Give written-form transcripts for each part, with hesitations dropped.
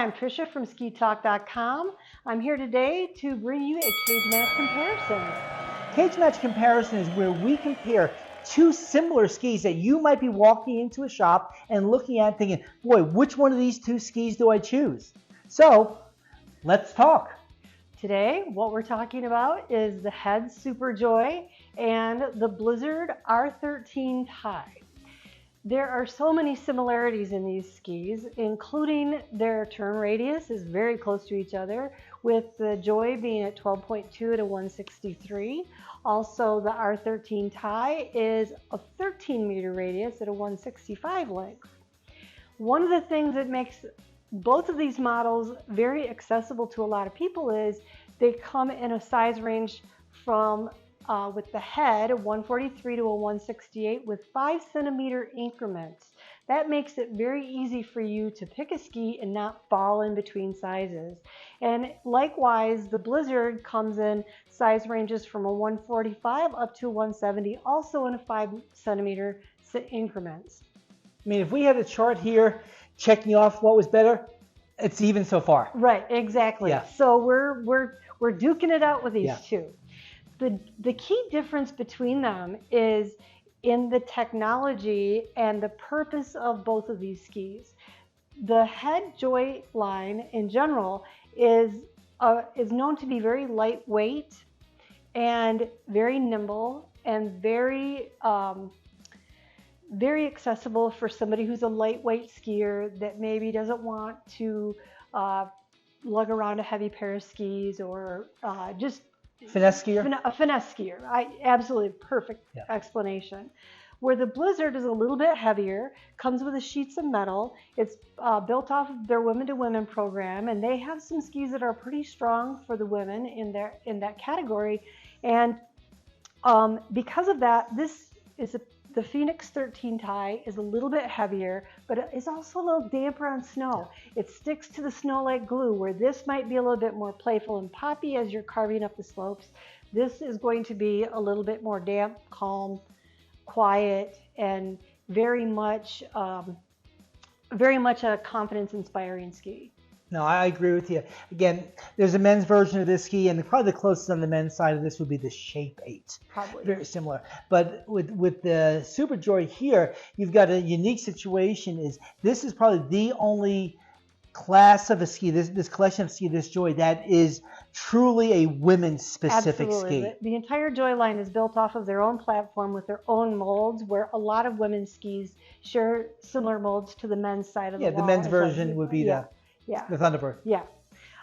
I'm Tricia from SKiTalk.com. I'm here today to bring you a Cagematch comparison. Cagematch Comparison is where we compare two similar skis that you might be walking into a shop and looking at thinking, boy, which one of these two skis do I choose? So, let's talk. Today, what we're talking about is the Head Super Joy and the Blizzard R13 Tie. There are so many similarities in these skis, including their turn radius is very close to each other, with the Joy being at 12.2 at a 163. Also, the R13 Tie is a 13-meter radius at a 165 length. One of the things that makes both of these models very accessible to a lot of people is they come in a size range from with the head, a 143 to a 168 with 5-centimeter increments. That makes it very easy for you to pick a ski and not fall in between sizes. And likewise, the Blizzard comes in size ranges from a 145 up to a 170, also in a 5-centimeter increments. I mean, if we had a chart here checking off what was better, it's even so far. Right, exactly. Yeah. So we're duking it out with these two. The key difference between them is in the technology and the purpose of both of these skis. The Head Joy line in general is known to be very lightweight and very nimble and very accessible for somebody who's a lightweight skier that maybe doesn't want to lug around a heavy pair of skis or just finesse skier? A finesse skier. Absolutely perfect explanation. Where the Blizzard is a little bit heavier, comes with the sheets of metal. It's built off of their Women to Women program, and they have some skis that are pretty strong for the women in that category. And because of that, this is the Phoenix 13 tie is a little bit heavier, but it is also a little damper on snow. It sticks to the snow like glue, where this might be a little bit more playful and poppy as you're carving up the slopes. This is going to be a little bit more damp, calm, quiet, and very much a confidence-inspiring ski. No, I agree with you. Again, there's a men's version of this ski, and probably the closest on the men's side of this would be the Shape 8. Probably. Very similar. But with the Super Joy here, you've got a unique situation. This is probably the only class of a ski, this collection of ski, this Joy, that is truly a women's specific ski. The entire Joy line is built off of their own platform with their own molds, where a lot of women's skis share similar molds to the men's side of the wall. Yeah, the men's version would be the Thunderbird. Yeah.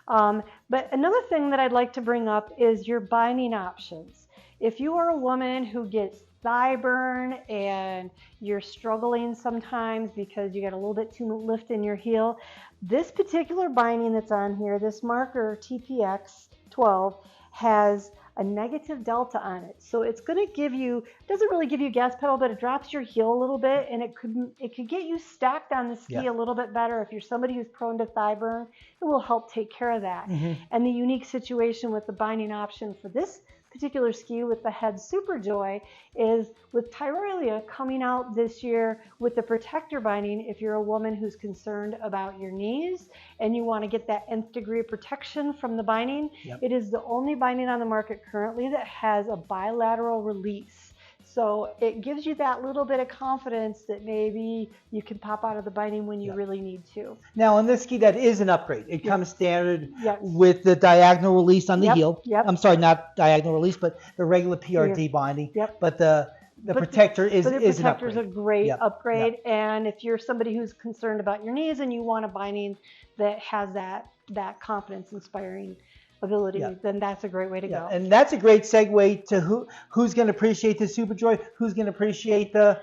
But another thing that I'd like to bring up is your binding options. If you are a woman who gets thigh burn and you're struggling sometimes because you got a little bit too lift in your heel, this particular binding that's on here, this marker TPX 12, has a negative delta on it. So it's going to give you, doesn't really give you gas pedal, but it drops your heel a little bit, and it could get you stacked on the ski a little bit better. If you're somebody who's prone to thigh burn, it will help take care of that. And the unique situation with the binding option for this particular ski with the Head Super Joy is with Tyrolia coming out this year with the protector binding. If you're a woman who's concerned about your knees and you want to get that nth degree of protection from the binding, it is the only binding on the market currently that has a bilateral release. So it gives you that little bit of confidence that maybe you can pop out of the binding when you really need to. Now on this ski, that is an upgrade. It comes standard with the diagonal release on the heel. I'm sorry, not diagonal release, but the regular PRD binding. But the protector is an upgrade. The protector is a great upgrade. And if you're somebody who's concerned about your knees and you want a binding that has that confidence-inspiring ability, then that's a great way to go. And that's a great segue to who's going to appreciate the Super Joy, who's going to appreciate the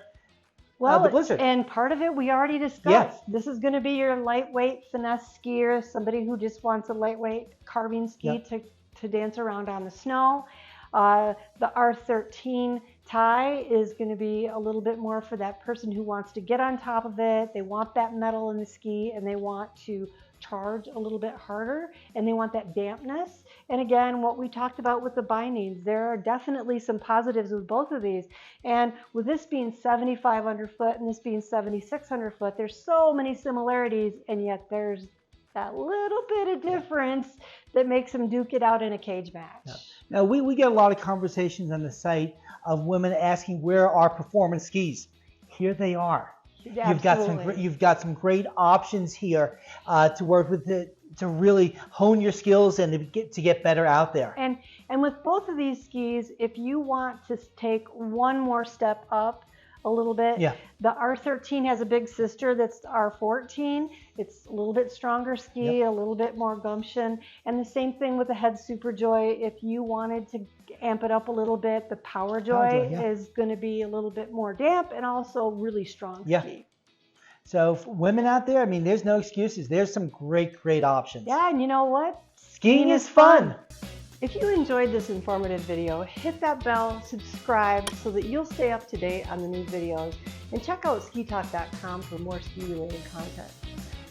Blizzard. And part of it we already discussed. This is going to be your lightweight finesse skier, somebody who just wants a lightweight carving ski to dance around on the snow. The R13 tie is going to be a little bit more for that person who wants to get on top of it. They want that metal in the ski, and they want to charge a little bit harder, and they want that dampness. And again, what we talked about with the bindings, there are definitely some positives with both of these. And with this being 7,500 foot and this being 7,600 foot, there's so many similarities, and yet there's that little bit of difference that makes them duke it out in a cage match. Yeah. Now, we get a lot of conversations on the site of women asking where are performance skis. Here they are. Absolutely. You've got some great options here to work with to really hone your skills and to get better out there. And with both of these skis, if you want to take one more step up a little bit, yeah. the R13 has a big sister that's R14. It's a little bit stronger ski, Yep. a little bit more gumption. And the same thing with the Head Superjoy. If you wanted to amp it up a little bit, the Powerjoy yeah. is going to be a little bit more damp and also really strong yeah. ski. So for women out there, I mean, there's no excuses. There's some great options. Yeah, and you know what? Skiing is fun. If you enjoyed this informative video, hit that bell, subscribe so that you'll stay up to date on the new videos, and check out SKiTalk.com for more ski-related content.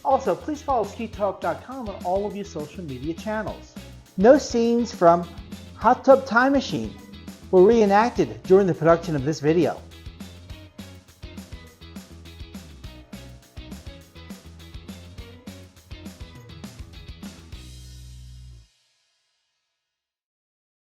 Also, please follow SKiTalk.com on all of your social media channels. No scenes from Hot Tub Time Machine were reenacted during the production of this video.